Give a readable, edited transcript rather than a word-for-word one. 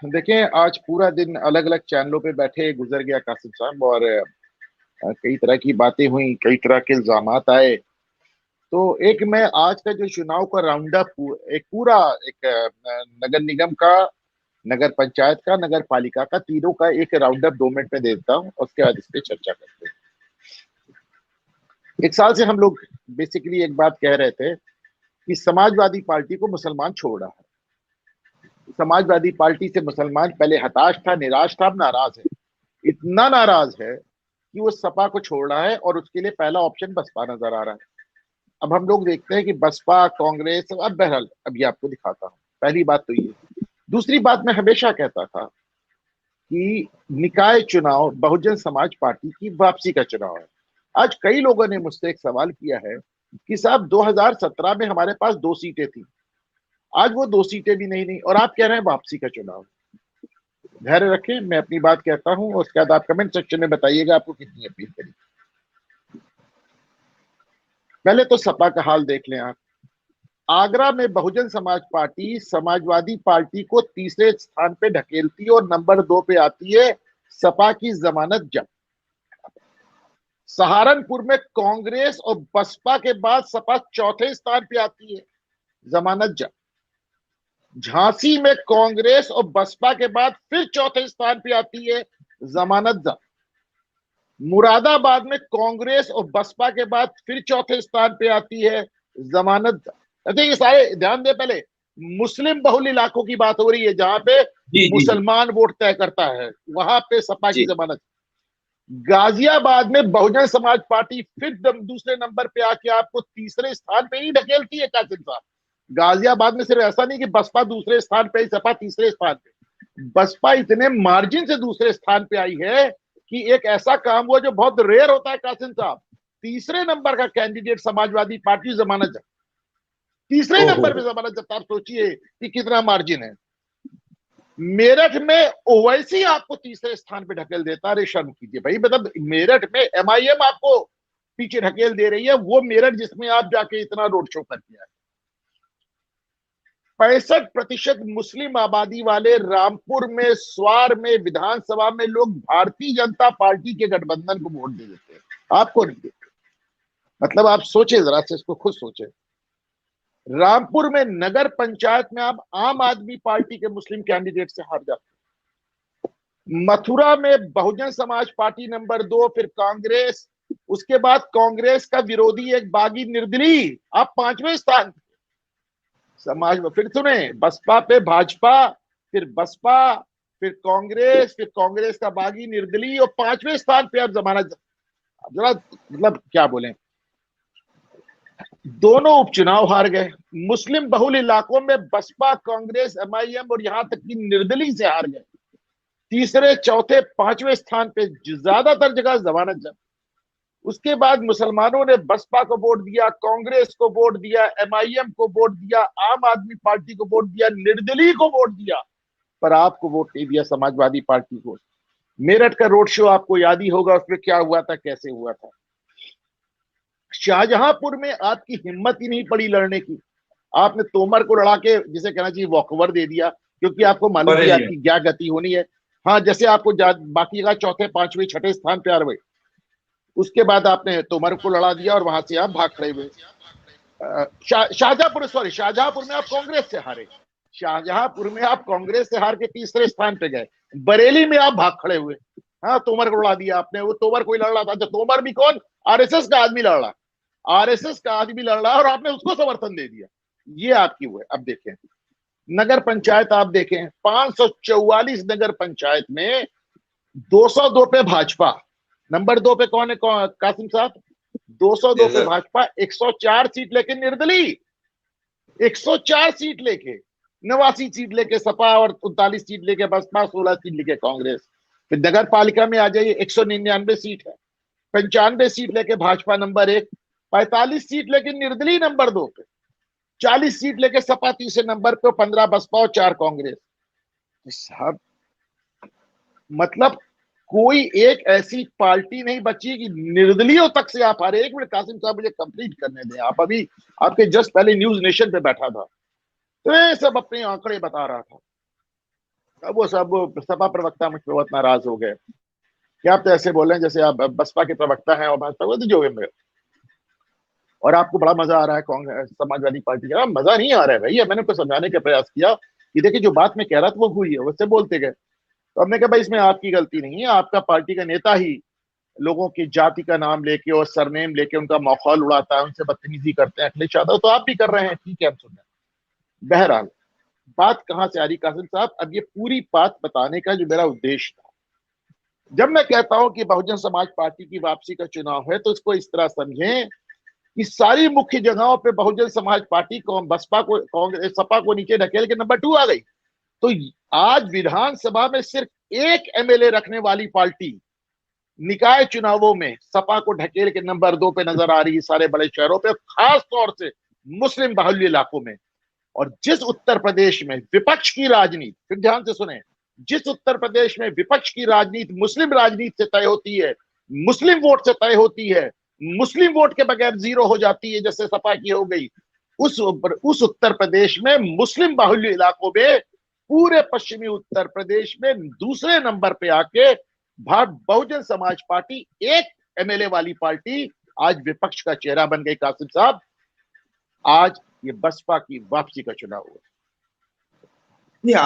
देखें, आज पूरा दिन अलग अलग चैनलों पे बैठे गुजर गया कासिम साहब। और कई तरह की बातें हुई, कई तरह के इल्जामात आए। तो एक मैं आज का जो चुनाव का राउंड अप, एक पूरा एक नगर निगम का, नगर पंचायत का, नगर पालिका का, तीनों का एक राउंड अप 2 मिनट में देता हूँ, उसके बाद इस पे चर्चा करते हैं। एक साल से हम लोग बेसिकली एक बात कह रहे थे कि समाजवादी पार्टी को मुसलमान छोड़ रहा है। समाजवादी पार्टी से मुसलमान पहले हताश था, निराश था, अब नाराज है। इतना नाराज है कि वो सपा को छोड़ रहा है और उसके लिए पहला ऑप्शन बसपा नजर आ रहा है। अब हम लोग देखते हैं कि बसपा, कांग्रेस, अब बहरहाल अभी आपको दिखाता हूँ। पहली बात तो ये। दूसरी बात, मैं हमेशा कहता था कि निकाय चुनाव बहुजन समाज पार्टी की वापसी का चुनाव है। आज कई लोगों ने मुझसे एक सवाल किया है कि साहब 2017 में हमारे पास 2 सीटें थी, आज वो 2 सीटें भी नहीं और आप कह रहे हैं वापसी का चुनाव। धैर्य रखें, मैं अपनी बात कहता हूं, उसके बाद आप कमेंट सेक्शन में बताइएगा आपको कितनी अपील करी। पहले तो सपा का हाल देख लें आप। आगरा में बहुजन समाज पार्टी समाजवादी पार्टी को तीसरे स्थान पे ढकेलती है और नंबर 2 पे आती है सपा की जमानत जंग। सहारनपुर में कांग्रेस और बसपा के बाद सपा चौथे स्थान पे आती है, जमानत जंग। झांसी में कांग्रेस और बसपा के बाद फिर चौथे स्थान पे आती है, जमानत जंग। मुरादाबाद में कांग्रेस और बसपा के बाद फिर चौथे स्थान पे आती है, जमानत जंग। अच्छा, ये सारे ध्यान दे, पहले मुस्लिम बहुल इलाकों की बात हो रही है जहां पे जी जी जी मुसलमान वोट तय करता है, वहां पे सपा की जी। जमानत। गाजियाबाद में बहुजन समाज पार्टी फिर दूसरे नंबर पे आके आपको तीसरे स्थान पे ही ढकेलती है कासिम साहब। गाजियाबाद में सिर्फ ऐसा नहीं कि बसपा दूसरे स्थान पे, सपा तीसरे स्थान पे। बसपा इतने मार्जिन से दूसरे स्थान पे आई है कि एक ऐसा काम हुआ जो बहुत रेयर होता है कासिम साहब। तीसरे नंबर का कैंडिडेट समाजवादी पार्टी जमानत जंग, तीसरे ओहो। नंबर पे जमानत जंग। आप सोचिए कि कितना मार्जिन है। मेरठ में ओवैसी आपको तीसरे स्थान पे ढकेल देता, अरे शर्म कीजिए भाई। मतलब मेरठ में एमआईएम आपको पीछे ढकेल दे रही है, वो मेरठ जिसमें आप जाके इतना रोड शो कर दिया है। 65% मुस्लिम आबादी वाले रामपुर में, स्वार में, विधानसभा में लोग भारतीय जनता पार्टी के गठबंधन को वोट दे देते हैं, आपको नहीं देते। मतलब आप सोचे जरा से, इसको खुद सोचे। रामपुर में नगर पंचायत में आप आम आदमी पार्टी के मुस्लिम कैंडिडेट से हार जाते। मथुरा में बहुजन समाज पार्टी नंबर 2, फिर कांग्रेस, उसके बाद कांग्रेस का विरोधी एक बागी निर्दलीय, आप 5वें स्थान। समाज में फिर सुने, बसपा पे भाजपा, फिर बसपा, फिर कांग्रेस, फिर कांग्रेस का बागी निर्दलीय, और 5वें स्थान पे अब जमानत। जरा मतलब क्या बोले, दोनों उपचुनाव हार गए। मुस्लिम बहुल इलाकों में बसपा, कांग्रेस, एमआईएम और यहां तक कि निर्दलीय से हार गए। तीसरे, चौथे, 5वें स्थान पे ज्यादातर जगह जमानत जंग। उसके बाद मुसलमानों ने बसपा को वोट दिया, कांग्रेस को वोट दिया, एमआईएम को वोट दिया, आम आदमी पार्टी को वोट दिया, निर्दलीय को वोट दिया, पर आपको वोट नहीं दिया, समाजवादी पार्टी को। मेरठ का रोड शो आपको याद ही होगा, उसमें क्या हुआ था, कैसे हुआ था। शाहजहांपुर में आपकी हिम्मत ही नहीं पड़ी लड़ने की, आपने तोमर को लड़ा के, जिसे कहना चाहिए, वॉकओवर दे दिया, क्योंकि आपको मालूम थी बरेली में। आपकी क्या गति होनी है। हाँ, जैसे आपको बाकी जगह चौथे, पांचवें, छठे स्थान पे आ रहे, उसके बाद आपने तोमर को लड़ा दिया और वहां से आप भाग खड़े हुए। शाहजहांपुर, सॉरी, शाहजहांपुर में आप कांग्रेस से हारे। शाहजहांपुर में आप कांग्रेस से हार के तीसरे स्थान पे गए। बरेली में आप भाग खड़े हुए। हाँ, तोमर को लड़ा दिया आपने। वो तोमर कोई लड़ रहा था, तो तोमर भी कौन, आरएसएस का आदमी लड़ रहा, आरएसएस का आदमी लड़ रहा, और आपने उसको समर्थन दे दिया। ये आपकी वो है। अब देखें नगर पंचायत, आप देखें 544 नगर पंचायत में 202 पे भाजपा, नंबर 2 पे कौन है, कासिम साहब, 202 पे जैसा। भाजपा, 104 सीट लेके निर्दलीय, 104 सीट लेके, 89 सीट लेके सपा, और 39 सीट लेके बसपा, 16 सीट लेके कांग्रेस। फिर नगर पालिका में आ जाइए, 199 सीट है, 95 सीट लेके भाजपा नंबर 1, 45 सीट लेके निर्दलीय नंबर 2 पे, 40 सीट लेके सपा तीसरे नंबर पे, 15 बसपा और 4 कांग्रेस। साहब मतलब कोई एक ऐसी पार्टी नहीं बची कि निर्दलीयों तक से आप हारे। एक मिनट कासिम साहब, मुझे कंप्लीट करने दें। आप अभी, आपके जस्ट पहले न्यूज नेशन पे बैठा था, तो ये सब अपने आंकड़े बता रहा था। अब वो सब सपा प्रवक्ता मुझ पर बहुत नाराज हो गए कि आप तो ऐसे बोल रहे हैं जैसे आप बसपा के प्रवक्ता हैं और भाजपा को जो है, और आपको बड़ा मजा आ रहा है कांग्रेस समाजवादी पार्टी का। मजा नहीं आ रहा है भैया, मैंने उनको समझाने का प्रयास किया कि देखिए जो बात मैं कह रहा था वो हुई है, वैसे बोलते गए। तो हमने कहा भाई इसमें आपकी गलती नहीं है, आपका पार्टी का नेता ही लोगों की जाति का नाम लेके और सरनेम लेके उनका मौखौल उड़ाता है, उनसे बदतमीजी करते हैं। अखिलेश यादव तो आप भी कर रहे हैं, ठीक है, हम सुन रहे हैं। बहरहाल बात कहां से आ रही कासिम साहब, अब ये पूरी बात बताने का जो मेरा उद्देश्य था, जब मैं कहता हूं कि बहुजन समाज पार्टी की वापसी का चुनाव है तो इसको इस तरह समझें कि सारी मुख्य जगहों पे बहुजन समाज पार्टी को, बसपा को, कांग्रेस, सपा को नीचे ढकेल के नंबर 2 आ गई। तो आज विधानसभा में सिर्फ एक एमएलए रखने वाली पार्टी निकाय चुनावों में सपा को ढकेल के नंबर 2 पे नजर आ रही है सारे बड़े शहरों पे, खास तौर से मुस्लिम बाहुल्य इलाकों में। और जिस उत्तर प्रदेश में विपक्ष की राजनीति, फिर ध्यान से सुने, जिस उत्तर प्रदेश में विपक्ष की राजनीति मुस्लिम राजनीति से तय होती है, मुस्लिम वोट से तय होती है, मुस्लिम वोट के बगैर जीरो हो जाती है जैसे सपा की हो गई, उस उत्तर प्रदेश में मुस्लिम बाहुल्य इलाकों में पूरे पश्चिमी उत्तर प्रदेश में दूसरे नंबर पे आके बहुजन समाज पार्टी, एक एमएलए वाली पार्टी, आज विपक्ष का चेहरा बन गई। कासिम साहब, आज ये बसपा की वापसी का चुनाव हुआ। नहीं, आप